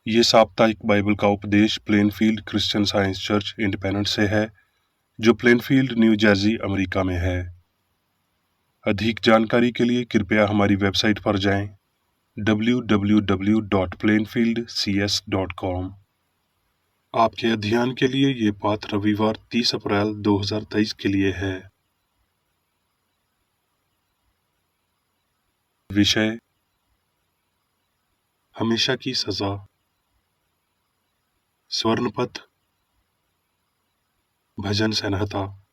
ये साप्ताहिक बाइबल का उपदेश Plainfield Christian science church independent से है, जो प्लेनफील्ड न्यू जर्सी अमेरिका में है। अधिक जानकारी के लिए कृपया हमारी वेबसाइट पर जाएं www.plainfieldcs.com। आपके अध्ययन के लिए ये पाठ रविवार 30 अप्रैल 2023 के लिए है। विषय हमेशा की सजा। स्वर्णपथ भजन संहिता।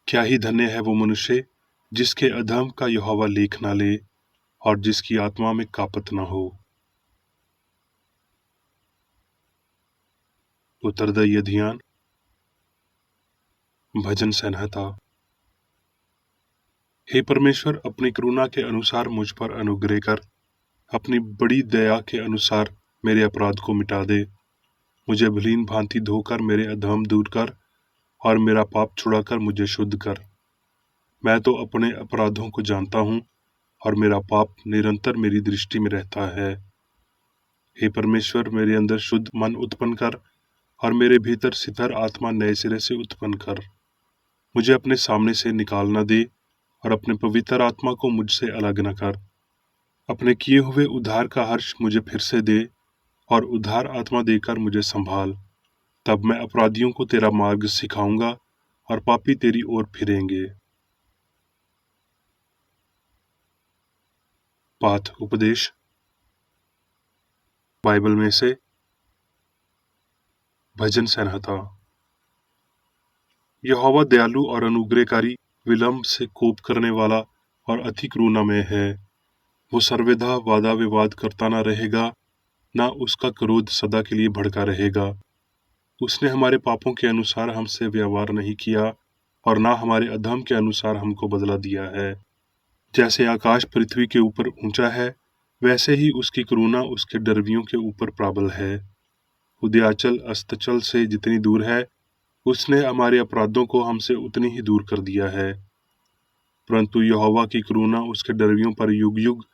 क्या ही धन्य है वो मनुष्य जिसके अधर्म का यहोवा लेख न ले और जिसकी आत्मा में कापत न हो। उत्तरदायी अध्ययन भजन संहिता। हे परमेश्वर, अपनी करुणा के अनुसार मुझ पर अनुग्रह कर, अपनी बड़ी दया के अनुसार मेरे अपराध को मिटा दे। मुझे भलीन भांति धोकर मेरे अधर्म दूर कर और मेरा पाप छुड़ाकर मुझे शुद्ध कर। मैं तो अपने अपराधों को जानता हूँ और मेरा पाप निरंतर मेरी दृष्टि में रहता है। हे परमेश्वर, मेरे अंदर शुद्ध मन उत्पन्न कर और मेरे भीतर सितर आत्मा नए सिरे से उत्पन्न कर। मुझे अपने सामने से निकाल न दे और अपने पवित्र आत्मा को मुझसे अलग न कर। अपने किए हुए उद्धार का हर्ष मुझे फिर से दे और उद्धार आत्मा देकर मुझे संभाल। तब मैं अपराधियों को तेरा मार्ग सिखाऊंगा और पापी तेरी ओर फिरेंगे। पाठ उपदेश बाइबल में से भजन संहिता। यहोवा दयालु और अनुग्रहकारी, विलंब से कोप करने वाला और अति करुणामय है। वो सर्वदा वादा विवाद करता न रहेगा, ना उसका क्रोध सदा के लिए भड़का रहेगा। उसने हमारे पापों के अनुसार हमसे व्यवहार नहीं किया और ना हमारे अधर्म के अनुसार हमको बदला दिया है। जैसे आकाश पृथ्वी के ऊपर ऊंचा है, वैसे ही उसकी करुणा उसके डरवियों के ऊपर प्रबल है। उदयाचल अस्ताचल से जितनी दूर है, उसने हमारे अपराधों को हमसे उतनी ही दूर कर दिया है। परंतु यहोवा की करुणा उसके डरवियों पर युग युग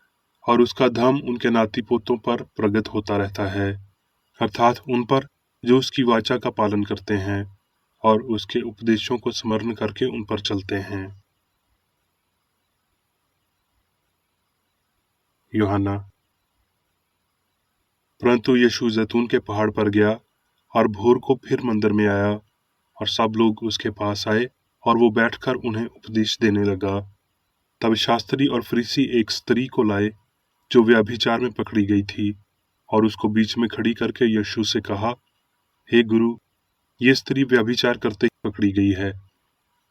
और उसका धर्म उनके नाती पोतों पर प्रगट होता रहता है, अर्थात उन पर जो उसकी वाचा का पालन करते हैं और उसके उपदेशों को स्मरण करके उन पर चलते हैं। यूहन्ना। परंतु यीशु जैतून के पहाड़ पर गया और भोर को फिर मंदिर में आया और सब लोग उसके पास आए और वो बैठकर उन्हें उपदेश देने लगा। तब शास्त्री और फरीसी एक स्त्री को लाए जो व्यभिचार में पकड़ी गई थी और उसको बीच में खड़ी करके यीशु से कहा, हे गुरु, ये स्त्री व्यभिचार करते ही पकड़ी गई है।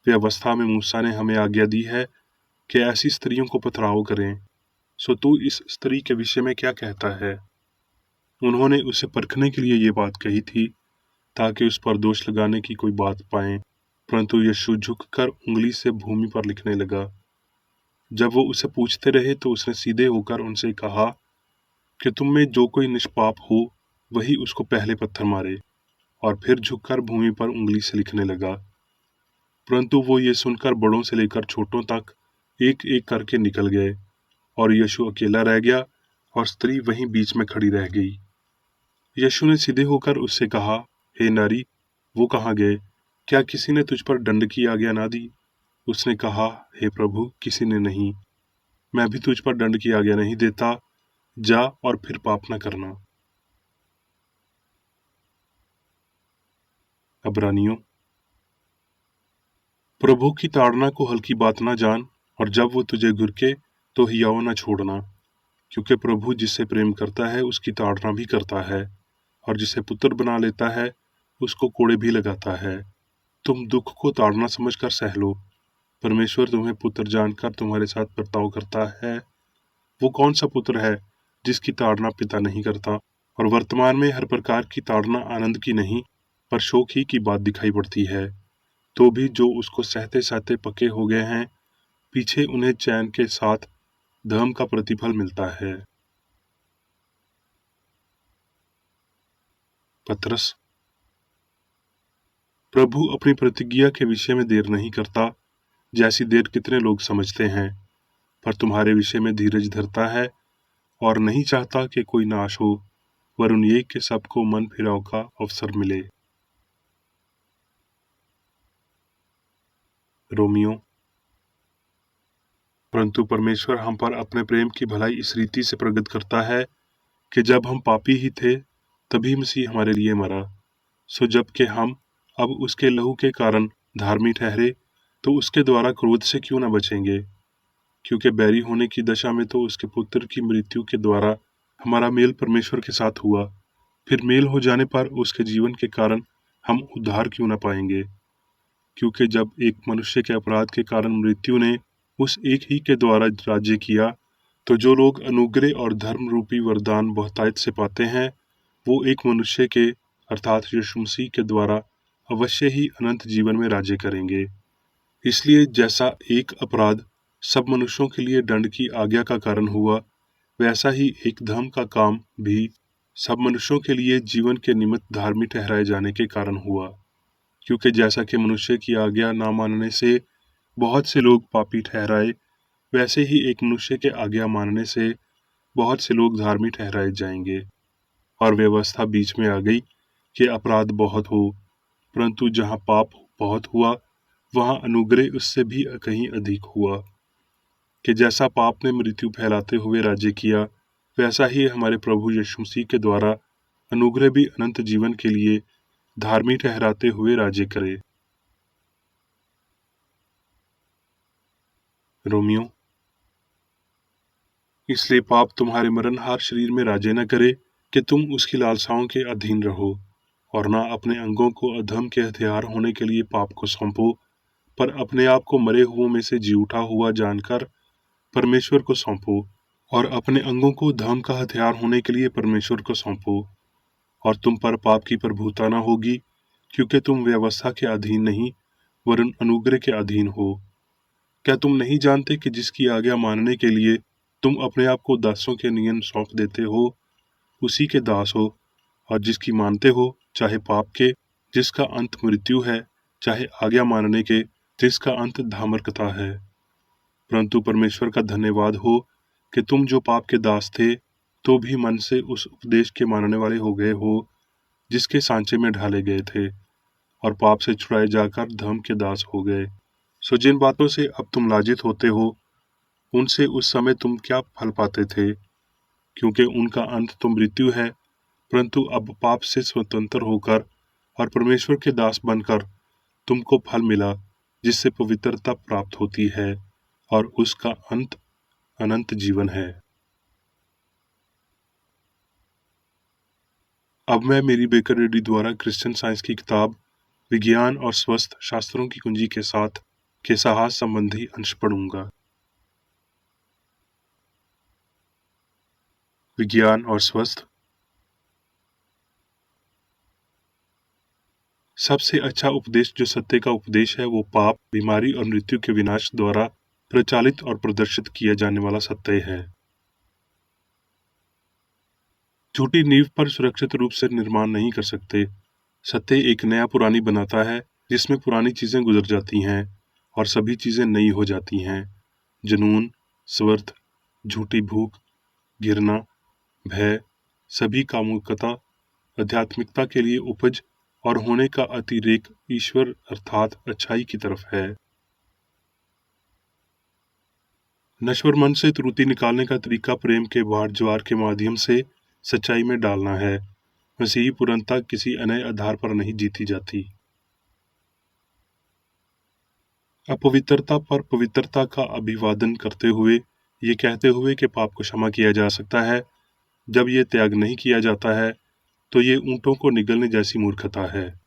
व्यवस्था में मूसा ने हमें आज्ञा दी है कि ऐसी स्त्रियों को पथराव करें। सो तू इस स्त्री के विषय में क्या कहता है? उन्होंने उसे परखने के लिए ये बात कही थी ताकि उस पर दोष लगाने की कोई बात पाएं, परंतु यीशु झुककर उंगली से भूमि पर लिखने लगा। जब वो उसे पूछते रहे तो उसने सीधे होकर उनसे कहा कि तुम में जो कोई निष्पाप हो वही उसको पहले पत्थर मारे, और फिर झुककर भूमि पर उंगली से लिखने लगा। परंतु वो ये सुनकर बड़ों से लेकर छोटों तक एक एक करके निकल गए और यीशु अकेला रह गया और स्त्री वहीं बीच में खड़ी रह गई। यीशु ने सीधे होकर उससे कहा, हे नारी, वो कहाँ गए? क्या किसी ने तुझ पर दंड की आज्ञा ना दी? उसने कहा, हे प्रभु, किसी ने नहीं। मैं भी तुझ पर दंड की आज्ञा नहीं देता, जा और फिर पाप न करना। अब्रानियों। प्रभु की ताड़ना को हल्की बात ना जान, और जब वो तुझे घुरके तो हियाव न छोड़ना, क्योंकि प्रभु जिससे प्रेम करता है उसकी ताड़ना भी करता है, और जिसे पुत्र बना लेता है उसको कोड़े भी लगाता है। तुम दुख को ताड़ना समझकर सह लो। परमेश्वर तुम्हें पुत्र जानकर तुम्हारे साथ बर्ताव करता है। वो कौन सा पुत्र है जिसकी ताड़ना पिता नहीं करता? और वर्तमान में हर प्रकार की ताड़ना आनंद की नहीं पर शोक ही की बात दिखाई पड़ती है। तो भी जो उसको सहते सहते पक्के हो गए हैं, पीछे उन्हें चैन के साथ धर्म का प्रतिफल मिलता है। पतरस। प्रभु अपनी प्रतिज्ञा के विषय में देर नहीं करता, जैसी देर कितने लोग समझते हैं, पर तुम्हारे विषय में धीरज धरता है और नहीं चाहता कि कोई नाश हो, वरन ये कि सबको मन फिराव का अवसर मिले। रोमियो। परंतु परमेश्वर हम पर अपने प्रेम की भलाई इस रीति से प्रकट करता है कि जब हम पापी ही थे, तभी मसीह हमारे लिए मरा। सो जबकि हम अब उसके लहू के कारण धार्मिक ठहरे, तो उसके द्वारा क्रोध से क्यों न बचेंगे? क्योंकि बैरी होने की दशा में तो उसके पुत्र की मृत्यु के द्वारा हमारा मेल परमेश्वर के साथ हुआ, फिर मेल हो जाने पर उसके जीवन के कारण हम उद्धार क्यों न पाएंगे? क्योंकि जब एक मनुष्य के अपराध के कारण मृत्यु ने उस एक ही के द्वारा राज्य किया, तो जो लोग अनुग्रह और धर्म रूपी वरदान बहुतायत से पाते हैं, वो एक मनुष्य के अर्थात यीशु मसीह के द्वारा अवश्य ही अनंत जीवन में राज्य करेंगे। इसलिए जैसा एक अपराध सब मनुष्यों के लिए दंड की आज्ञा का कारण हुआ, वैसा ही एक धर्म का काम भी सब मनुष्यों के लिए जीवन के निमित्त धार्मिक ठहराए जाने के कारण हुआ। क्योंकि जैसा कि मनुष्य की आज्ञा ना मानने से बहुत से लोग पापी ठहराए, वैसे ही एक मनुष्य के आज्ञा मानने से बहुत से लोग धार्मिक ठहराए जाएंगे। और व्यवस्था बीच में आ गई कि अपराध बहुत हो, परंतु जहाँ पाप बहुत हुआ, वहाँ अनुग्रह उससे भी कहीं अधिक हुआ। कि जैसा पाप ने मृत्यु फैलाते हुए राज्य किया, वैसा ही हमारे प्रभु यीशु मसीह के द्वारा अनुग्रह भी अनंत जीवन के लिए धार्मिक ठहराते हुए राज्य करे। रोमियो। इसलिए पाप तुम्हारे मरणहार शरीर में राज्य न करे कि तुम उसकी लालसाओं के अधीन रहो, और ना अपने अंगों को अधर्म के हथियार होने के लिए पाप को सौंपो, पर अपने आप को मरे हुओं में से जी उठा हुआ जानकर परमेश्वर को सौंपो, और अपने अंगों को धर्म का हथियार होने के लिए परमेश्वर को सौंपो। और तुम पर पाप की प्रभुता न होगी, क्योंकि तुम व्यवस्था के अधीन नहीं, वरन अनुग्रह के अधीन हो। क्या तुम नहीं जानते कि जिसकी आज्ञा मानने के लिए तुम अपने आप को दासों के नियम सौंप देते हो, उसी के दास हो, और जिसकी मानते हो, चाहे पाप के जिसका अंत मृत्यु है, चाहे आज्ञा मानने के जिसका अंत धार्मिकता है। परंतु परमेश्वर का धन्यवाद हो कि तुम जो पाप के दास थे, तो भी मन से उस उपदेश के मानने वाले हो गए हो जिसके सांचे में ढाले गए थे, और पाप से छुड़ाए जाकर धर्म के दास हो गए। सो जिन बातों से अब तुम लाजित होते हो, उनसे उस समय तुम क्या फल पाते थे? क्योंकि उनका अंत तो मृत्यु है। परंतु अब पाप से स्वतंत्र होकर और परमेश्वर के दास बनकर तुमको फल मिला, जिससे पवित्रता प्राप्त होती है, और उसका अंत अनंत जीवन है। अब मैं मेरी बेकर रेड्डी द्वारा क्रिश्चियन साइंस की किताब विज्ञान और स्वस्थ शास्त्रों की कुंजी के साथ के साहस संबंधी अंश पढ़ूंगा। विज्ञान और स्वस्थ। सबसे अच्छा उपदेश जो सत्य का उपदेश है, वो पाप, बीमारी और मृत्यु के विनाश द्वारा प्रचालित और प्रदर्शित किया जाने वाला सत्य है। झूठी नींव पर सुरक्षित रूप से निर्माण नहीं कर सकते। सत्य एक नया पुरानी बनाता है, जिसमें पुरानी चीजें गुजर जाती हैं और सभी चीजें नई हो जाती हैं। जुनून, स्वार्थ, झूठी भूख, घृणा, भय, सभी कामुकता, आध्यात्मिकता के लिए उपज और होने का अतिरेक ईश्वर अर्थात अच्छाई की तरफ है। नश्वर मन से त्रुटि निकालने का तरीका प्रेम के बाढ़ ज्वार के माध्यम से सच्चाई में डालना है। मसीही पूर्णता किसी अन्य आधार पर नहीं जीती जाती। अपवित्रता पर पवित्रता का अभिवादन करते हुए, ये कहते हुए कि पाप को क्षमा किया जा सकता है, जब ये त्याग नहीं किया जाता है, तो ये ऊंटों को निगलने जैसी मूर्खता है।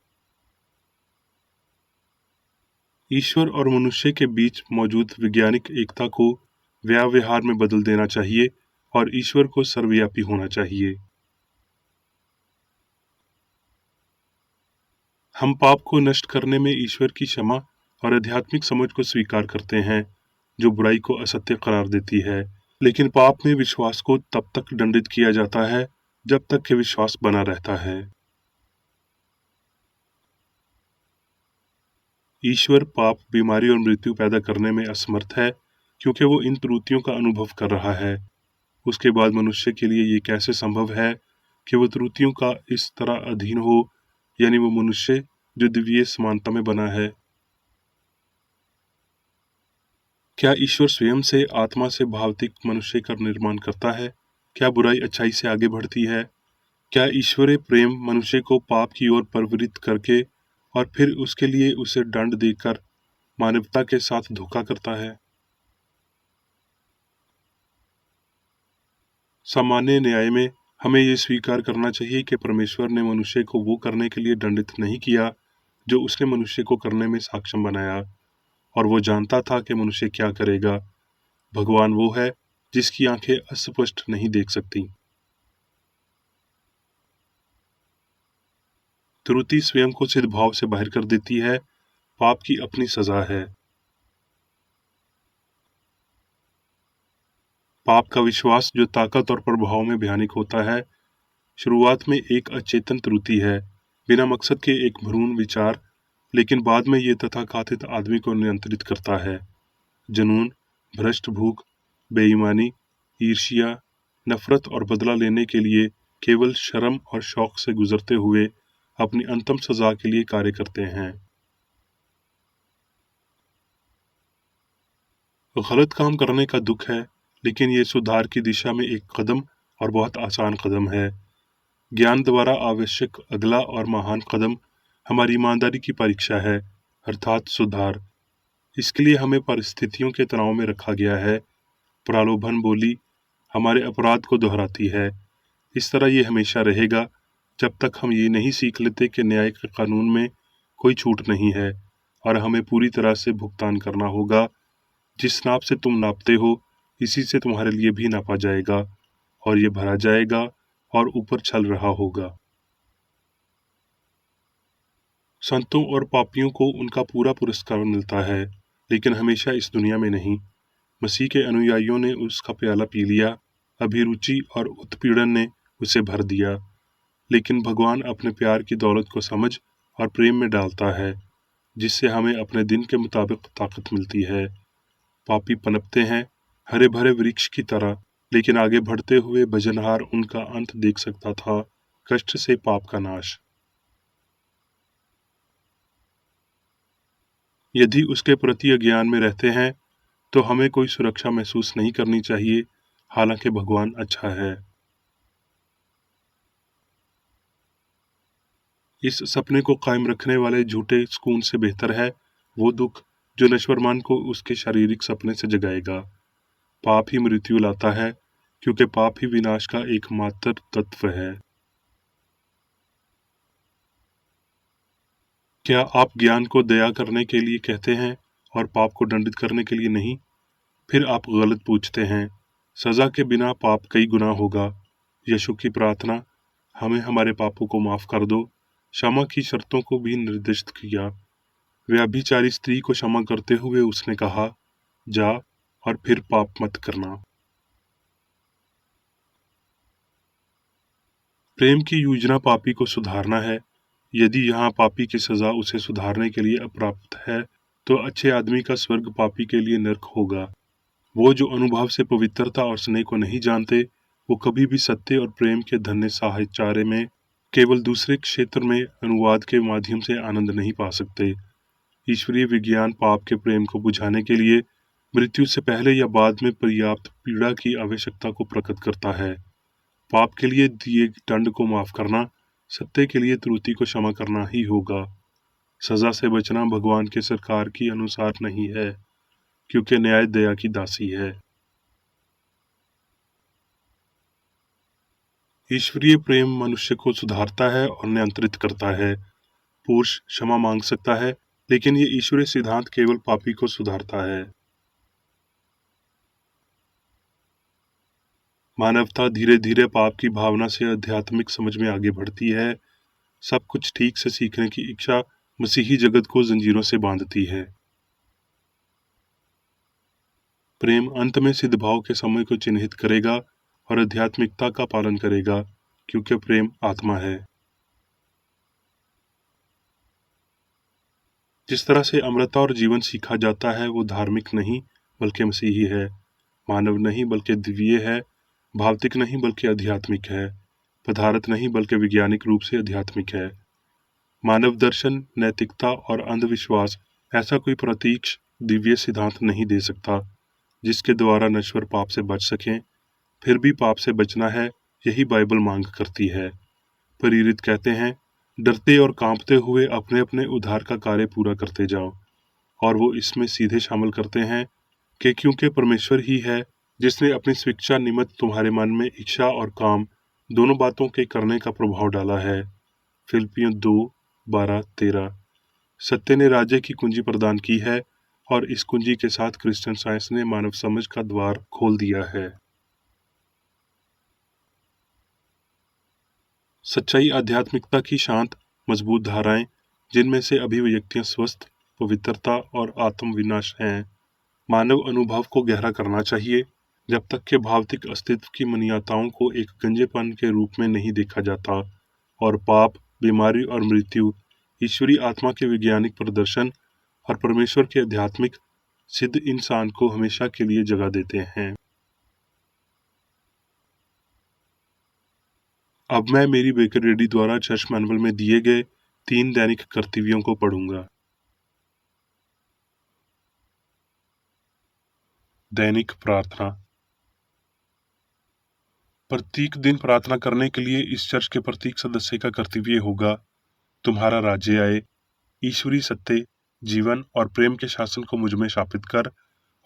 ईश्वर और मनुष्य के बीच मौजूद वैज्ञानिक एकता को व्यवहार में बदल देना चाहिए और ईश्वर को सर्वव्यापी होना चाहिए। हम पाप को नष्ट करने में ईश्वर की क्षमा और आध्यात्मिक समझ को स्वीकार करते हैं, जो बुराई को असत्य करार देती है। लेकिन पाप में विश्वास को तब तक दंडित किया जाता है जब तक कि विश्वास बना रहता है। ईश्वर पाप, बीमारी और मृत्यु पैदा करने में असमर्थ है, क्योंकि वो इन त्रुटियों का अनुभव कर रहा है। उसके बाद मनुष्य के लिए ये कैसे संभव है कि वो त्रुटियों का इस तरह अधीन हो, यानी वो मनुष्य जो दिव्य समानता में बना है। क्या ईश्वर स्वयं से आत्मा से भौतिक मनुष्य का निर्माण करता है? क्या बुराई अच्छाई से आगे बढ़ती है? क्या ईश्वरीय प्रेम मनुष्य को पाप की ओर प्रवृत्त करके और फिर उसके लिए उसे दंड देकर मानवता के साथ धोखा करता है? सामान्य न्याय में हमें ये स्वीकार करना चाहिए कि परमेश्वर ने मनुष्य को वो करने के लिए दंडित नहीं किया जो उसने मनुष्य को करने में सक्षम बनाया, और वो जानता था कि मनुष्य क्या करेगा। भगवान वो है जिसकी आंखें अस्पष्ट नहीं देख सकती। त्रुटि स्वयं को सिद्ध से बाहर कर देती है। पाप की अपनी सजा है। पाप का विश्वास जो ताकत और प्रभाव में भयानक होता है, शुरुआत में एक अचेतन त्रुटि है, बिना मकसद के एक भ्रूण विचार, लेकिन बाद में ये तथाकथित आदमी को नियंत्रित करता है। जुनून, भ्रष्ट भूख, बेईमानी, ईर्ष्या, नफरत और बदला लेने के लिए केवल शर्म और शौक से गुजरते हुए अपनी अंतिम सजा के लिए कार्य करते हैं। गलत काम करने का दुख है, लेकिन ये सुधार की दिशा में एक कदम और बहुत आसान कदम है। ज्ञान द्वारा आवश्यक अगला और महान कदम हमारी ईमानदारी की परीक्षा है, अर्थात सुधार। इसके लिए हमें परिस्थितियों के तनाव में रखा गया है। प्रलोभन बोली हमारे अपराध को दोहराती है। इस तरह ये हमेशा रहेगा जब तक हम ये नहीं सीख लेते कि न्याय के कानून में कोई छूट नहीं है और हमें पूरी तरह से भुगतान करना होगा। जिस नाप से तुम नापते हो, इसी से तुम्हारे लिए भी नापा जाएगा और ये भरा जाएगा और ऊपर चल रहा होगा। संतों और पापियों को उनका पूरा पुरस्कार मिलता है, लेकिन हमेशा इस दुनिया में नहीं। मसीह के अनुयायियों ने उसका प्याला पी लिया, अभिरुचि और उत्पीड़न ने उसे भर दिया। लेकिन भगवान अपने प्यार की दौलत को समझ और प्रेम में डालता है, जिससे हमें अपने दिन के मुताबिक ताकत मिलती है। पापी पनपते हैं हरे भरे वृक्ष की तरह, लेकिन आगे बढ़ते हुए भजनहार उनका अंत देख सकता था, कष्ट से पाप का नाश। यदि उसके प्रति अज्ञान में रहते हैं तो हमें कोई सुरक्षा महसूस नहीं करनी चाहिए, हालांकि भगवान अच्छा है। इस सपने को कायम रखने वाले झूठे सुकून से बेहतर है वो दुख जो नश्वरमान को उसके शारीरिक सपने से जगाएगा। पाप ही मृत्यु लाता है, क्योंकि पाप ही विनाश का एकमात्र तत्व है। क्या आप ज्ञान को दया करने के लिए कहते हैं और पाप को दंडित करने के लिए नहीं? फिर आप गलत पूछते हैं। सजा के बिना पाप कई गुना होगा। यीशु की प्रार्थना, हमें हमारे पापों को माफ कर दो, क्षमा की शर्तों को भी निर्दिष्ट किया। व्यभिचारी स्त्री को क्षमा करते हुए उसने कहा, जा और फिर पाप मत करना। प्रेम की योजना पापी को सुधारना है। यदि यहाँ पापी की सजा उसे सुधारने के लिए अप्राप्त है, तो अच्छे आदमी का स्वर्ग पापी के लिए नर्क होगा। वो जो अनुभव से पवित्रता और स्नेह को नहीं जानते, वो कभी भी सत्य और प्रेम के धन्य साहचर्य में केवल दूसरे क्षेत्र में अनुवाद के माध्यम से आनंद नहीं पा सकते। ईश्वरीय विज्ञान पाप के प्रेम को बुझाने के लिए मृत्यु से पहले या बाद में पर्याप्त पीड़ा की आवश्यकता को प्रकट करता है। पाप के लिए दिए दंड को माफ करना, सत्य के लिए त्रुटि को क्षमा करना ही होगा। सजा से बचना भगवान के सरकार की अनुसार नहीं है, क्योंकि न्याय दया की दासी है। ईश्वरीय प्रेम मनुष्य को सुधारता है और नियंत्रित करता है। पुरुष क्षमा मांग सकता है, लेकिन ये ईश्वरीय सिद्धांत केवल पापी को सुधारता है। मानवता धीरे धीरे पाप की भावना से आध्यात्मिक समझ में आगे बढ़ती है। सब कुछ ठीक से सीखने की इच्छा मसीही जगत को जंजीरों से बांधती है। प्रेम अंत में सिद्ध भाव के समय को चिन्हित करेगा और आध्यात्मिकता का पालन करेगा, क्योंकि प्रेम आत्मा है। जिस तरह से अमृता और जीवन सीखा जाता है, वो धार्मिक नहीं बल्कि मसीही है, मानव नहीं बल्कि दिव्य है, भौतिक नहीं बल्कि आध्यात्मिक है, पदार्थ नहीं बल्कि वैज्ञानिक रूप से आध्यात्मिक है। मानव दर्शन, नैतिकता और अंधविश्वास ऐसा कोई प्रतीक्ष दिव्य सिद्धांत नहीं दे सकता जिसके द्वारा नश्वर पाप से बच सकें। फिर भी पाप से बचना है, यही बाइबल मांग करती है। प्रेरित कहते हैं, डरते और कांपते हुए अपने अपने उद्धार का कार्य पूरा करते जाओ। और वो इसमें सीधे शामिल करते हैं कि क्योंकि परमेश्वर ही है जिसने अपनी स्वेच्छा निमित्त तुम्हारे मन में इच्छा और काम दोनों बातों के करने का प्रभाव डाला है। फिलिपियों 2:12-13। सत्य ने राज्य की कुंजी प्रदान की है और इस कुंजी के साथ क्रिश्चियन साइंस ने मानव समझ का द्वार खोल दिया है। सच्चाई आध्यात्मिकता की शांत, मजबूत धाराएं, जिनमें से अभिव्यक्तियां स्वस्थ, पवित्रता और आत्मविनाश हैं। मानव अनुभव को गहरा करना चाहिए जब तक कि भौतिक अस्तित्व की मान्यताओं को एक गंजेपन के रूप में नहीं देखा जाता और पाप, बीमारी और मृत्यु ईश्वरीय आत्मा के वैज्ञानिक प्रदर्शन और परमेश्वर के आध्यात्मिक सिद्ध इंसान को हमेशा के लिए जगा देते हैं। अब मैं मेरी बेकर रेडी द्वारा चर्च मैनुअल में दिए गए 3 दैनिक कर्तव्यों को पढ़ूंगा। दैनिक प्रार्थना। प्रत्येक दिन प्रार्थना करने के लिए इस चर्च के प्रत्येक सदस्य का कर्तव्य होगा, तुम्हारा राज्य आए, ईश्वरीय सत्य, जीवन और प्रेम के शासन को मुझ में स्थापित कर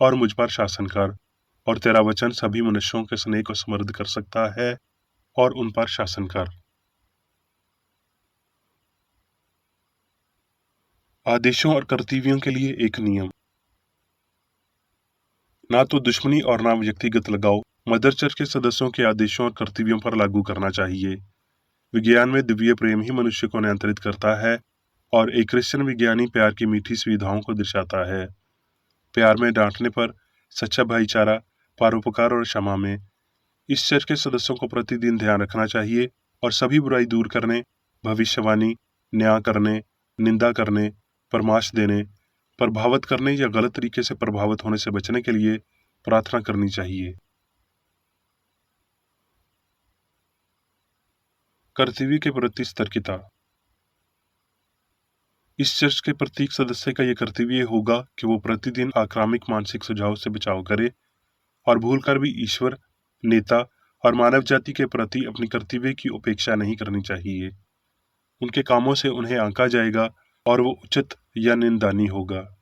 और मुझ पर शासन कर, और तेरा वचन सभी मनुष्यों के स्नेह को समृद्ध कर सकता है और उन पर शासन कर। आदेशों और कर्तव्यों के लिए एक नियम। ना तो दुश्मनी और ना व्यक्तिगत लगाव मदर चर्च के सदस्यों के आदेशों और कर्तव्यों पर लागू करना चाहिए। विज्ञान में दिव्य प्रेम ही मनुष्य को नियंत्रित करता है और एक क्रिश्चियन विज्ञानी प्यार की मीठी सुविधाओं को दर्शाता है। प्यार में डांटने पर, सच्चा भाईचारा, परोपकार और क्षमा में। इस चर्च के सदस्यों को प्रतिदिन ध्यान रखना चाहिए और सभी बुराई दूर करने, भविष्यवाणी, न्याय करने, निंदा करने, परामर्श देने, प्रभावित करने या गलत तरीके से प्रभावित होने से बचने के लिए प्रार्थना करनी चाहिए। कर्तव्य के प्रति सतर्कता। इस चर्च के प्रत्येक सदस्य का यह कर्तव्य होगा कि वो प्रतिदिन आक्रामक मानसिक सुझाव से बचाव करे और भूलकर भी ईश्वर, नेता और मानव जाति के प्रति अपनी कर्तव्य की उपेक्षा नहीं करनी चाहिए। उनके कामों से उन्हें आंका जाएगा और वो उचित या निंदनीय होगा।